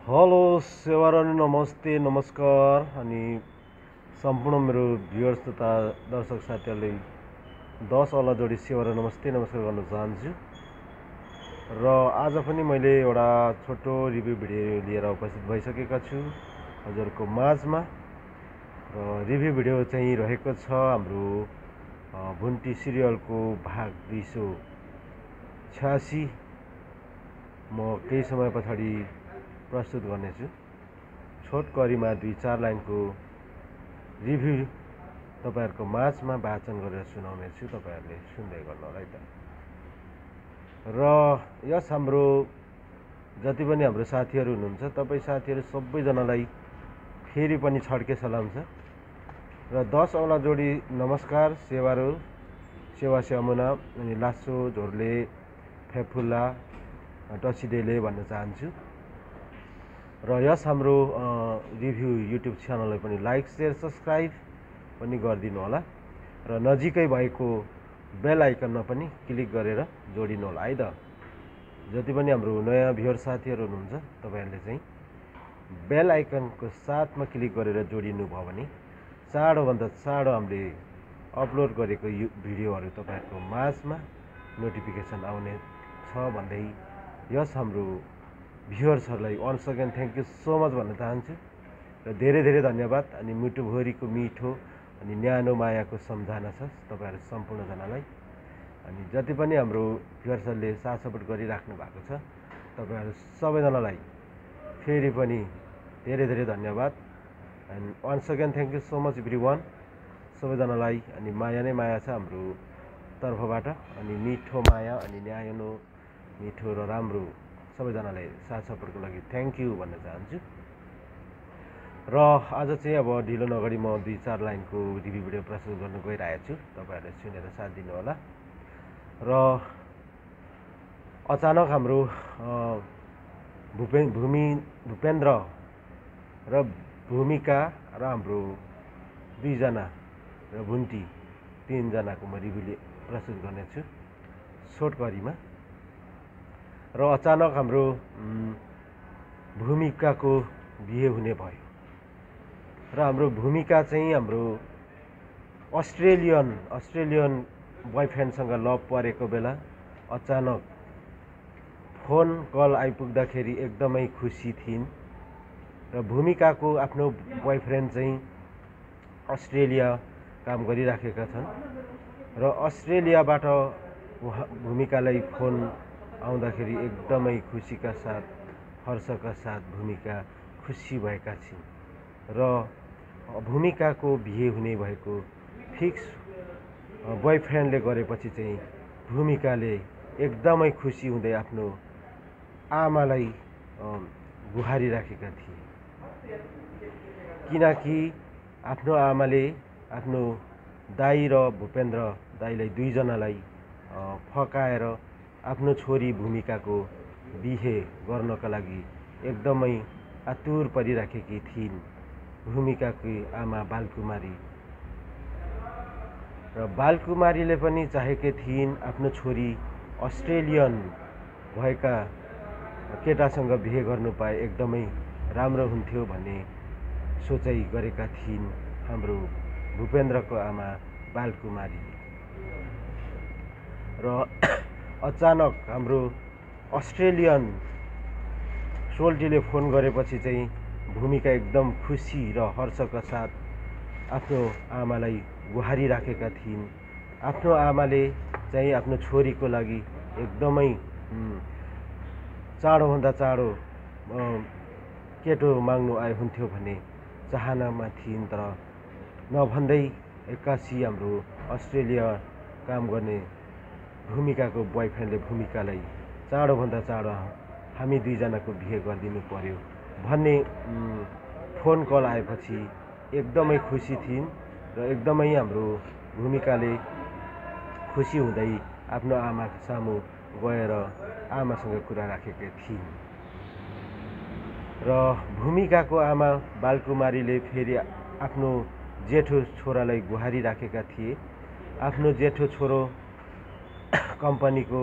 Hello सेवारानी नमस्ते नमस्कार अनि सम्पूर्ण मेरो भ्युअर्स तथा दर्शक साथीहरूले 10 औँला जोडी सेवारा नमस्ते नमस्कार गर्न चाहन्छु र आज पनि मैले एउटा छोटो रिभ्यू भिडियो लिएर उपस्थित भइसकेका छु हजुरको माझमा र रिभ्यू भिडियो चाहिँ रहेको छ हाम्रो भुन्टी सिरियलको भाग 286 म केही समय पछाडि प्रस्तुत गर्नेछु। छोटकरीमा 2-4 लाइनको रिभ्यू तपाईहरुको माझमा वाचन गरेर सुनाउनेछु, तपाईहरुले सुन्दै गर्नुहोला है त। र यस हाम्रो जति पनि हाम्रो साथीहरु हुनुहुन्छ तपाई साथीहरु सबैजनालाई फेरि पनि छड्के सलाम छ र 10 औँला जोडी नमस्कार सेवारो सेवा स्यामुना अनि लासो झोरले फेफुल्ला टसिदेले भन्न चाहन्छु र यस हाम्रो रिभ्यू युट्युब च्यानललाई पनि लाइक शेयर सब्स्क्राइब पनि गरिदिनु होला र नजिकै भएको बेल आइकनमा पनि क्लिक गरेर जोडिनु होला है त। जति पनि हाम्रो नयाँ भ्युअर साथीहरु हुनुहुन्छ तपाईहरुले चाहिँ बेल आइकनको साथमा क्लिक गरेर जोडिनु भयो भने चाँडो भन्दा चाँडो हामीले अपलोड गरेको भिडियोहरु तपाईहरुको माझमा नोटिफिकेसन आउने छ भन्दै यस हाम्रो भ्युअर्सहरुलाई once again thank you so much भन्न चाहन्छु र धेरै धेरै धन्यवाद अनि मुटुभरिको मिठो अनि न्यानो मायाको सम्झना छ तपाईहरु सम्पूर्ण जनालाई अनि जति पनि हाम्रो भ्युअर्सहरुले साथ सपोर्ट गरिराख्नु भएको छ तपाईहरु सबैजनालाई फेरि पनि धेरै धेरै धन्यवाद and once again thank you so much everyone सबैजनालाई अनि माया नै माया छ हाम्रो तर्फबाट अनि मिठो माया अनि न्यानो मिठो र राम्रो सबैजनालाई साथ सपोर्टको लागि थ्यांक यू भन्न चाहन्छु र आज चाहिँ अब ढिलो नगरी म 2-4 लाइनको रिभ्यू भिडियो प्रस्तुत गर्न गइरहेको छु तपाईहरुले सुनेर साथ दिनु होला र अचानक हाम्रो भूपेन्द्र र भूमिका र हाम्रो 2 जना र भुन्टी 3 जनाको म रिभ्यू प्रस्तुत गर्नेछु शोर्टकरीमा र अचानक हाम्रो भूमिकाको बिहे हुने भयो र हाम्रो भूमिका चाहिँ हाम्रो अस्ट्रेलियन बोयफ्रेन्डसँग लभ परेको बेला अचानक फोन कल आइपुग्दाखेरि एकदमै खुसी थिइन् र भूमिकाको आफ्नो बोयफ्रेन्ड चाहिँ अस्ट्रेलिया काम गरिराखेका छन् र अस्ट्रेलियाबाट भूमिकालाई फोन आउँदाखेरि एकदमै खुसीका साथ हर्षका साथ भूमिका खुसी भएका छिन् र भूमिकाको बिहे हुने भएको फिक्स बोयफ्रेन्डले गरेपछि चाहिँ भूमिकाले एकदमै खुसी हुँदै आफ्नो आमालाई गुहारी राखेका थिए किनकि आफ्नो आमाले आफ्नो दाइ र भूपेन्द्र दाइलाई 2 जनालाई फकाएर आफ्नो छोरी भूमिकाको बिहे गर्नका लागि एकदमै आतुर परिराखेकी थिइन् भूमिकाकी आमा बालकुमारी र बालकुमारीले पनि चाहेकी थिइन् आफ्नो छोरी अस्ट्रेलियन भएका केटासँग बिहे गर्नु पाए एकदमै राम्रो हुन्थ्यो भन्ने सोचाइ गरेका थिइन् हाम्रो भूपेन्द्रको आमा बालकुमारी र अचानक हाम्रो अस्ट्रेलियन सोल्टीले फोन गरेपछि चाहिँ भूमिका एकदम खुसी र हर्षका साथ आफ्नो आमालाई गुहारी राखेका थिइन् आफ्नो आमाले चाहिँ आफ्नो छोरीको लागि एकदमै चाँडो भन्दा चाँडो केटो माग्नु आए हुन्थ्यो भन्ने चाहनामा थिइन् तर नभन्दै एक्कासी हाम्रो अस्ट्रेलिया काम गर्ने भूमिकाको बोयफ्रेन्डले भूमिकालाई चाँडो भन्दा चाँडो हामी 2 जनाको बिहे गरिदिनु पर्यो भन्ने फोन कल आएपछि एकदमै खुसी थिइन् र एकदमै हाम्रो भूमिकाले खुसी हुँदै आफ्नो आमाको सामु गएर आमासँग कुरा राखेकी थिइन् र भूमिकाको आमा बालकुमारीले फेरि आफ्नो जेठो छोरालाई गुहारी राखेका थिए आफ्नो जेठो छोरो कम्पनीको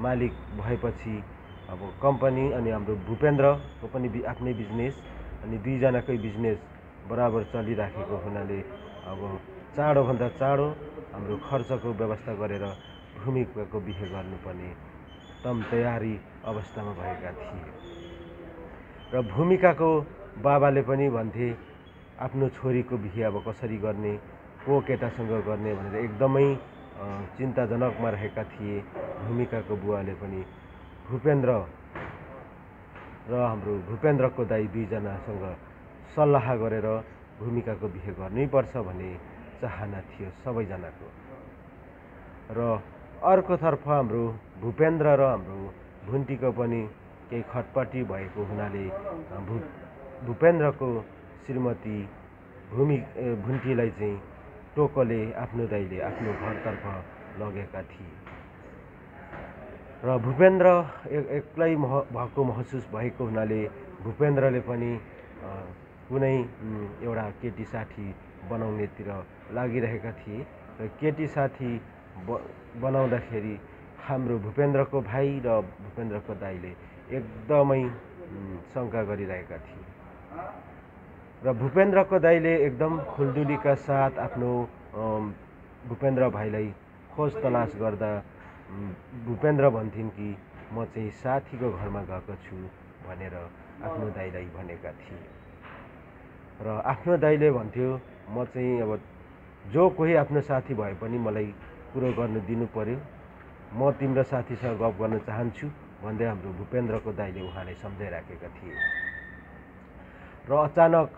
मालिक भएपछि अब कम्पनी अनि हाम्रो भूपेन्द्रको पनि आफ्नै बिजनेस अनि दुईजनाकै बिजनेस बराबर चलिराखेको हुनाले अब चाँडोभन्दा चाँडो हाम्रो खर्चको व्यवस्था गरेर भूमिकाको बिहे गर्नुपर्ने एकदम तयारी अवस्थामा भएका थिए र भूमिकाको बाबाले पनि भन्थे आफ्नो छोरीको बिहे अब कसरी गर्ने को केटासँग गर्ने भनेर एकदमै चिन्ताजनकमा रहेका थिए। भूमिकाको बुवाले पनि भूपेन्द्र र हाम्रो भूपेन्द्रको दाइ दुईजनासँग सल्लाह गरेर भूमिकाको बिहे गर्नैपर्छ भन्ने चाहना थियो सबैजनाको। र अर्कोतर्फ हाम्रो भूपेन्द्र र हाम्रो भुन्टीको पनि केही खटपटी भएको हुनाले भूपेन्द्रको श्रीमती भुन्टीलाई चाहिँ टोकोले आफ्नो दाइले आफ्नो घरतर्फ लगेका थिए र भूपेन्द्र एक्लै भएको महसुस भएको हुनाले भूपेन्द्रले पनि कुनै एउटा केटी साथी बनाउनेतिर लागिरहेका थिए र केटी साथी बनाउँदाखेरि हाम्रो भूपेन्द्रको भाइ र भूपेन्द्रको दाइले एकदमै शङ्का गरिरहेका थिए र भूपेन्द्रको दाइले एकदम खुल्दुलीका साथ आफ्नो भूपेन्द्र भाइलाई खोज तलास गर्दा भूपेन्द्र भन्थिन् कि म चाहिँ साथीको घरमा गएको छु भनेर आफ्नो दाइलाई भनेका थिए र आफ्नो दाइले भन्थ्यो म चाहिँ अब जो कोही आफ्नो साथी भए पनि मलाई कुरो गर्नु दिनु पर्यो, म तिम्रो साथीसँग गफ गर्न चाहन्छु भन्दै हाम्रो भूपेन्द्रको दाइले उहाँलाई सम्झाइराखेका थिए र अचानक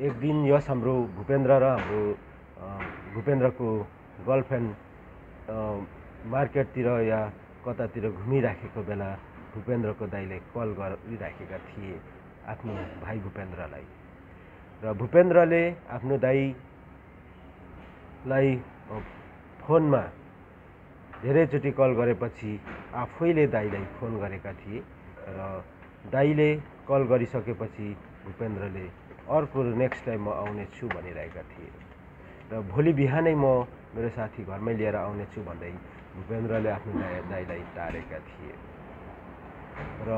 एक दिन यस हाम्रो भूपेन्द्र र हाम्रो भूपेन्द्रको गर्लफ्रेन्ड मार्केटतिर या कतातिर घुमिराखेको बेला भूपेन्द्रको दाइले कल गरिराखेका थिए आफ्नो भाइ भूपेन्द्रलाई र भूपेन्द्रले आफ्नो दाइलाई फोनमा धेरैचोटि कल गरेपछि आफैले दाइलाई फोन गरेका थिए र दाइले कल गरिसकेपछि भूपेन्द्रले अर्को नेक्स्ट टाइम म आउनेछु भनिरहेका थिए र भोलि बिहानै म मेरो साथी घरमै लिएर आउनेछु भन्दै भूपेन्द्रले आफ्नो दाइलाई टारेका थिए र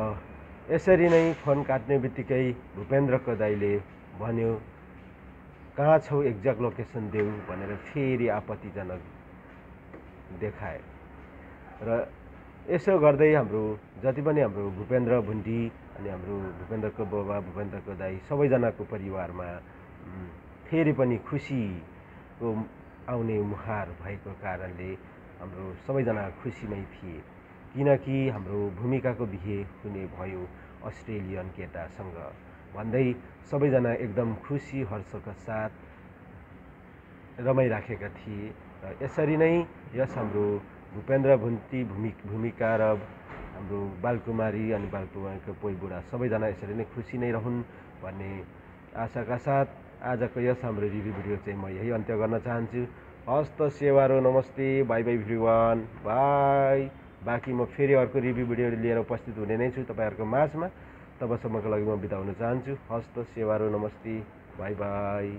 यसरी नै फोन काट्ने बित्तिकै भूपेन्द्रको दाइले भन्यो कहाँ छौ एक्ज्याक्ट लोकेसन देऊ भनेर फेरि आपत्तिजनक देखाए र यसो गर्दै हाम्रो जति पनि हाम्रो भूपेन्द्र भुन्टी अनि हाम्रो भूपेन्द्रको बाबा भूपेन्द्रको दाइ सबैजनाको परिवारमा फेरि पनि खुसीको आउने मुहार भएको कारणले हाम्रो सबैजना खुसीमै थिए किनकि हाम्रो भूमिकाको बिहे हुने भयो अस्ट्रेलियन केटासँग भन्दै सबैजना एकदम खुसी हर्षका साथ रमाइराखेका थिए र यसरी नै यस हाम्रो भूपेन्द्र भुन्टी भूमिका र हाम्रो बालकुमारी अनि बालकुमारीको पोइ बुढा सबैजना यसरी नै खुसी नै रहन् भन्ने आशाका साथ आजको यस हाम्रो रिभ्यू भिडियो चाहिँ म यही अन्त्य गर्न चाहन्छु। हस्त सेवारो नमस्ते, बाई बाई एभ्रिवान, बाई। बाँकी म फेरि अर्को रिभ्यू भिडियो लिएर उपस्थित हुने नै छु तपाईँहरूको माझमा। तबसम्मको लागि म बिदा हुन चाहन्छु। हस्त सेवारो नमस्ते, बाई बाई।